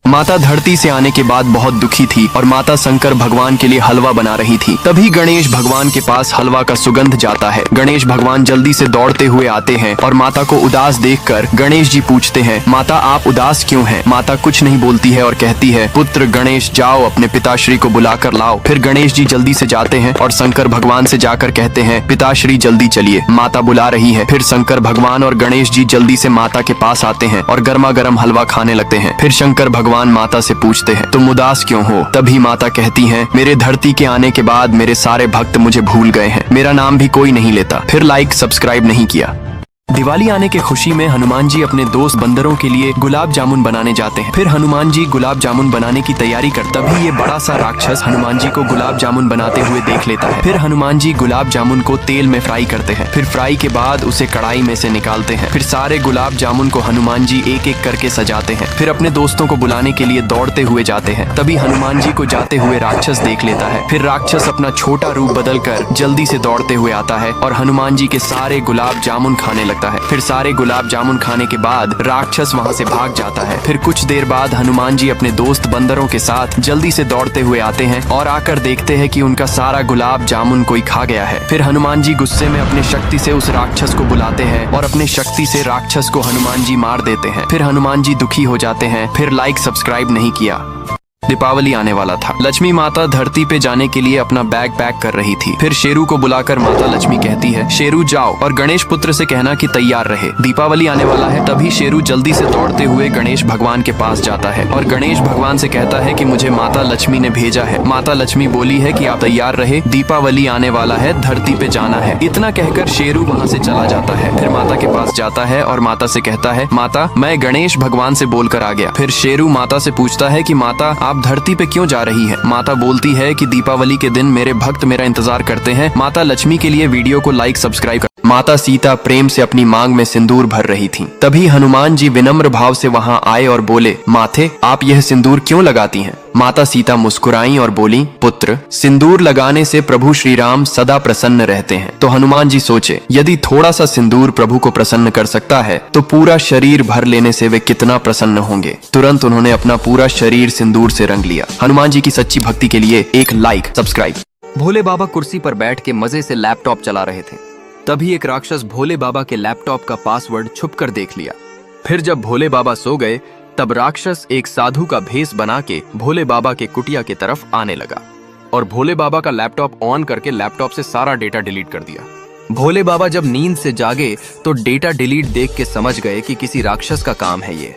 माता धरती से आने के बाद बहुत दुखी थी और माता शंकर भगवान के लिए हलवा बना रही थी। तभी गणेश भगवान के पास हलवा का सुगंध जाता है। गणेश भगवान जल्दी से दौड़ते हुए आते हैं और माता को उदास देखकर गणेश जी पूछते हैं, माता आप उदास क्यों हैं? माता कुछ नहीं बोलती है और कहती है, पुत्र गणेश जाओ अपने पिताश्री को बुलाकर लाओ। फिर गणेश जी जल्दी से जाते हैं और शंकर भगवान से जाकर कहते हैं, पिताश्री जल्दी चलिए, माता बुला रही है। फिर शंकर भगवान और गणेश जी जल्दी से माता के पास आते हैं और गर्मा गर्म हलवा खाने लगते हैं। फिर शंकर भगवान माता से पूछते हैं, तुम उदास क्यों हो? तभी माता कहती हैं, मेरे धरती के आने के बाद मेरे सारे भक्त मुझे भूल गए हैं, मेरा नाम भी कोई नहीं लेता। फिर लाइक सब्सक्राइब नहीं किया। दिवाली आने के खुशी में हनुमान जी अपने दोस्त बंदरों के लिए गुलाब जामुन बनाने जाते हैं। फिर हनुमान जी गुलाब जामुन बनाने की तैयारी कर, तभी ये बड़ा सा राक्षस हनुमान जी को गुलाब जामुन बनाते हुए देख लेता है। फिर हनुमान जी गुलाब जामुन को तेल में फ्राई करते हैं। फिर फ्राई के बाद उसे कढ़ाई में से निकालते हैं। फिर सारे गुलाब जामुन को हनुमान जी एक एक करके सजाते हैं। फिर अपने दोस्तों को बुलाने के लिए दौड़ते हुए जाते हैं। तभी हनुमान जी को जाते हुए राक्षस देख लेता है। फिर राक्षस अपना छोटा रूप बदल कर जल्दी से दौड़ते हुए आता है और हनुमान जी के सारे गुलाब जामुन खाने लगता है। फिर सारे गुलाब जामुन खाने के बाद राक्षस वहां से भाग जाता है। फिर कुछ देर बाद हनुमान जी अपने दोस्त बंदरों के साथ जल्दी से दौड़ते हुए आते हैं और आकर देखते हैं कि उनका सारा गुलाब जामुन कोई खा गया है। फिर हनुमान जी गुस्से में अपनी शक्ति से उस राक्षस को बुलाते हैं और अपनी शक्ति से राक्षस को हनुमान जी मार देते हैं। फिर हनुमान जी दुखी हो जाते हैं। फिर लाइक सब्सक्राइब नहीं किया। दीपावली आने वाला था। लक्ष्मी माता धरती पे जाने के लिए अपना बैग पैक कर रही थी। फिर शेरू को बुलाकर माता लक्ष्मी कहती है, शेरू जाओ और गणेश पुत्र से कहना कि तैयार रहे, दीपावली आने वाला है। तभी शेरू जल्दी से दौड़ते हुए गणेश भगवान के पास जाता है और गणेश भगवान से कहता है कि मुझे माता लक्ष्मी ने भेजा है। माता लक्ष्मी बोली है कि आप तैयार रहे, दीपावली आने वाला है, धरती पे जाना है। इतना कहकर शेरू वहाँ से चला जाता है। फिर माता के पास जाता है और माता से कहता है, माता मैं गणेश भगवान से बोलकर आ गया। फिर शेरू माता से पूछता है कि माता आप धरती पे क्यों जा रही है? माता बोलती है कि दीपावली के दिन मेरे भक्त मेरा इंतजार करते हैं। माता लक्ष्मी के लिए वीडियो को लाइक सब्सक्राइब कर। माता सीता प्रेम से अपनी मांग में सिंदूर भर रही थी। तभी हनुमान जी विनम्र भाव से वहां आए और बोले, माथे आप यह सिंदूर क्यों लगाती हैं? माता सीता मुस्कुराई और बोली, पुत्र सिंदूर लगाने से प्रभु श्री राम सदा प्रसन्न रहते हैं। तो हनुमान जी सोचे, यदि थोड़ा सा सिंदूर प्रभु को प्रसन्न कर सकता है तो पूरा शरीर भर लेने से वे कितना प्रसन्न होंगे। तुरंत उन्होंने अपना पूरा शरीर सिंदूर से रंग लिया। हनुमान जी की सच्ची भक्ति के लिए एक लाइक सब्सक्राइब। भोले बाबा कुर्सी पर बैठ के मजे से लैपटॉप चला रहे थे। तभी एक राक्षस भोले बाबा के लैपटॉप का पासवर्ड छुपकर देख लिया। फिर जब भोले बाबा सो गए तब राक्षस एक साधु का भेष बना के भोले बाबा के कुटिया की तरफ आने लगा और भोले बाबा का लैपटॉप ऑन करके लैपटॉप से सारा डेटा डिलीट कर दिया। भोले बाबा जब नींद से जागे तो डेटा डिलीट देख के समझ गए कि किसी राक्षस का काम है ये।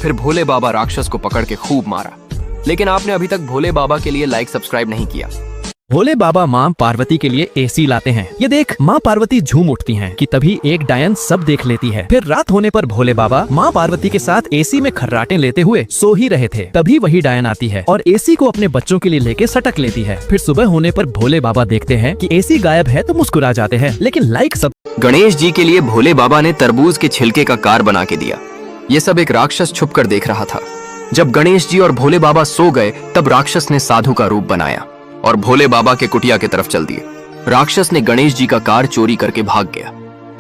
फिर भोले बाबा राक्षस को पकड़ के खूब मारा। लेकिन आपने अभी तक भोले बाबा के लिए लाइक सब्सक्राइब नहीं किया। भोले बाबा माँ पार्वती के लिए एसी लाते हैं। ये देख माँ पार्वती झूम उठती हैं कि तभी एक डायन सब देख लेती है। फिर रात होने पर भोले बाबा माँ पार्वती के साथ एसी में खर्राटे लेते हुए सो ही रहे थे। तभी वही डायन आती है और एसी को अपने बच्चों के लिए लेके सटक लेती है। फिर सुबह होने पर भोले बाबा देखते हैं कि एसी गायब है तो मुस्कुरा जाते हैं। लेकिन लाइक सब गणेश जी के लिए भोले बाबा ने तरबूज के छिलके का कार बना के दिया। ये सब एक राक्षस छुप कर देख रहा था। जब गणेश जी और भोले बाबा सो गए तब राक्षस ने साधु का रूप बनाया और भोले बाबा के कुटिया की तरफ चल दिए। राक्षस ने गणेश जी का कार चोरी करके भाग गया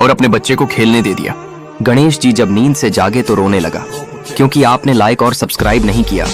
और अपने बच्चे को खेलने दे दिया। गणेश जी जब नींद से जागे तो रोने लगा क्योंकि आपने लाइक और सब्सक्राइब नहीं किया।